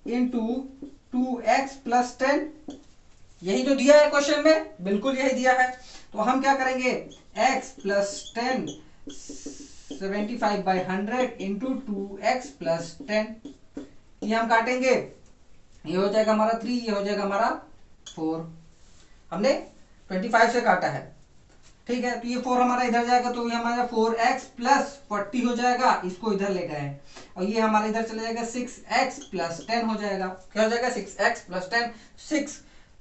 Speaker 1: इंटू 2x प्लस 10, यही जो दिया है क्वेश्चन में, बिल्कुल यही दिया है। तो हम क्या करेंगे, x plus 10 75/100 into 2x plus 10, ये हम काटेंगे, ये हो जाएगा हमारा 3, ये हो जाएगा हमारा 4, हमने 25 से काटा है, ठीक है। तो ये 4 हमारा इधर जाएगा, तो ये हमारा 4x प्लस 40 हो जाएगा, इसको इधर ले गए, और ये हमारा इधर चले जाएगा 6x प्लस 10 हो जाएगा, क्या हो जाएगा 6x प्लस 10,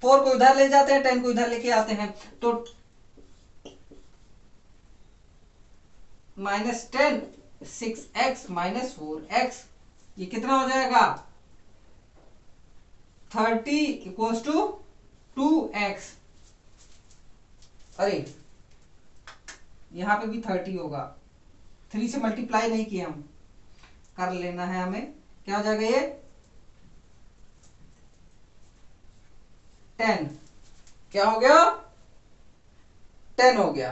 Speaker 1: 4 को इधर ले जाते हैं, 10 को इधर लेके आते हैं, तो -10 6x माइनस 4x, ये कितना हो जाएगा 30 इक्वल्स टू 2x। अरे यहां पे भी 30 होगा, 3 से मल्टीप्लाई नहीं किए हम, कर लेना है हमें, क्या हो जाएगा ये 10, क्या हो गया 10 हो गया,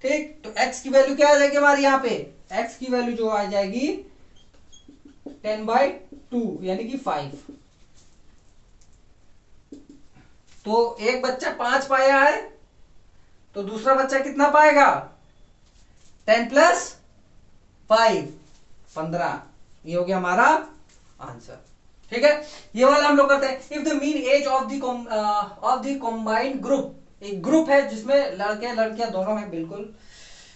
Speaker 1: ठीक, तो x की वैल्यू क्या आ जाएगी हमारी यहाँ पे, x की वैल्यू जो आ जाएगी 10/2 यानी कि 5। तो एक बच्चा 5 पाया है, तो दूसरा बच्चा कितना पाएगा, 10 + 5 15। ये हो गया हमारा आंसर। ठीक है, ये वाला हम लोग करते हैं। If the mean age of the combined group, एक ग्रुप है जिसमें लड़के लड़कियां दोनों हैं बिल्कुल,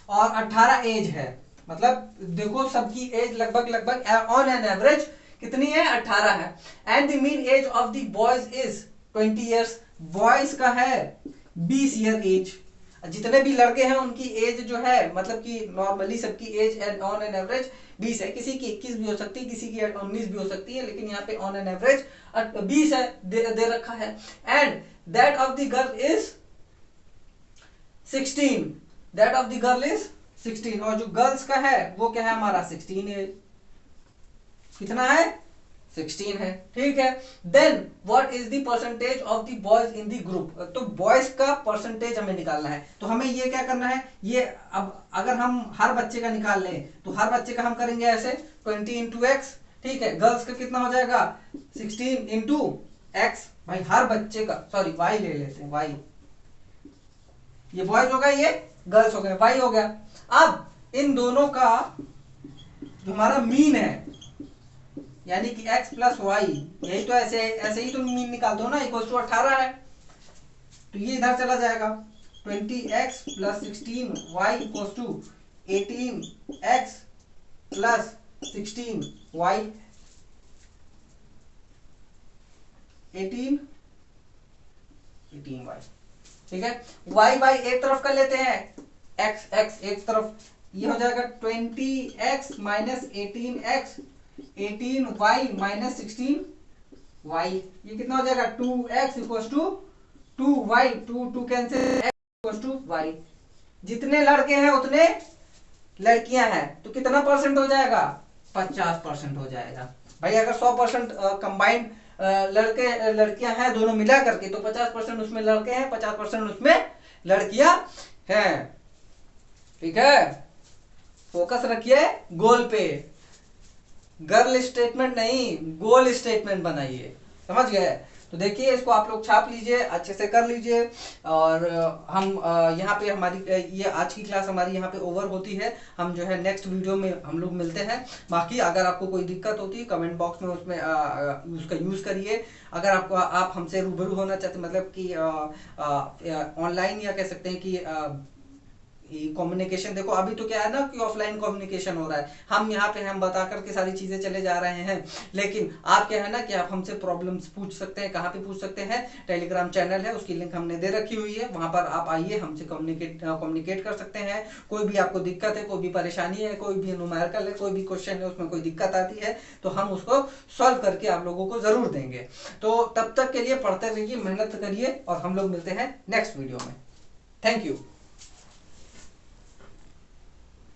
Speaker 1: और 18 एज है, मतलब देखो सबकी एज लगभग लगभग ऑन एन एवरेज कितनी है, 18 है। And the mean age of the boys is 20 years, boys का है 20 ईयर एज। जितने भी लड़के हैं उनकी एज जो है, मतलब कि नॉर्मली सबकी एज ऑन एन एवरेज 20 है, किसी की 21 भी हो सकती है, किसी की 19 भी हो सकती है, लेकिन यहाँ पे ऑन एन एवरेज 20 है, दे रखा है। And that of the girl is 16, that of the girl is 16, और जो गर्ल्स का है वो क्या है हमारा 16 है, कितना है 16 है। ठीक है, then what is the percentage of the boys in the group, तो बॉयज का परसेंटेज हमें निकालना है। तो हमें ये क्या करना है, ये अब अगर हम हर बच्चे का निकाल लें तो हर बच्चे का हम करेंगे ऐसे 20 × x। ठीक है, गर्ल्स का कितना हो जाएगा 16 × x, भाई हर बच्चे का, सॉरी y ले लेते हैं, y, ये बॉयज हो गए, ये गर्ल्स हो गए, y हो गया। अब इन दोनों का जो हमारा मीन है, यानी कि x + y, यही तो ऐसे ऐसे ही तो मीन निकाल दो ना, इक्वल टू 18 है, तो ये इधर चला जाएगा, 20x + 16y = 18x + 16y, 18y। ठीक है, y एक तरफ कर लेते हैं, x एक तरफ, ये हो जाएगा 20x - 18x 18y - 16y, ये कितना हो जाएगा 2x = 2y, 2 cancel, x = y। जितने लड़के हैं उतने लड़कियां हैं, तो कितना परसेंट हो जाएगा, 50% हो जाएगा। भाई अगर 100% कंबाइंड लड़के लड़कियां हैं दोनों मिला करके, तो 50% उसमें लड़के हैं, 50% उसमें लड़कियां हैं। ठीक है, फोकस रखिए गोल पे, गर्ल स्टेटमेंट नहीं, गोल स्टेटमेंट बनाइए, समझ गए। तो देखिए इसको आप लोग छाप लीजिए, अच्छे से कर लीजिए, और हम यहाँ पे हमारी ये आज की क्लास हमारी यहाँ पे ओवर होती है। हम जो है नेक्स्ट वीडियो में हम लोग मिलते हैं। बाकी अगर आपको कोई दिक्कत होती है कमेंट बॉक्स में उसमें उसका यूज़ करिए। अगर आपको आप हमसे रूबरू होना चाहते, मतलब कि ऑनलाइन, या कह सकते हैं कि कम्युनिकेशन, देखो अभी तो क्या है ना कि ऑफलाइन कम्युनिकेशन हो रहा है, हम यहाँ पे हम बता करके सारी चीजें चले जा रहे हैं, लेकिन आप क्या है ना कि आप हमसे प्रॉब्लम्स पूछ सकते हैं। कहाँ पे पूछ सकते हैं, टेलीग्राम चैनल है, उसकी लिंक हमने दे रखी हुई है, वहां पर आप आइए, हमसे कम्युनिकेट कर सकते हैं। कोई भी आपको दिक्कत है, कोई भी परेशानी है, कोई भी न्यूमेरिकल है, कोई भी क्वेश्चन है उसमें कोई दिक्कत आती है, तो हम उसको सॉल्व करके आप लोगों को जरूर देंगे। तो तब तक के लिए पढ़ते रहिए, मेहनत करिए, और हम लोग मिलते हैं नेक्स्ट वीडियो में। Thank you.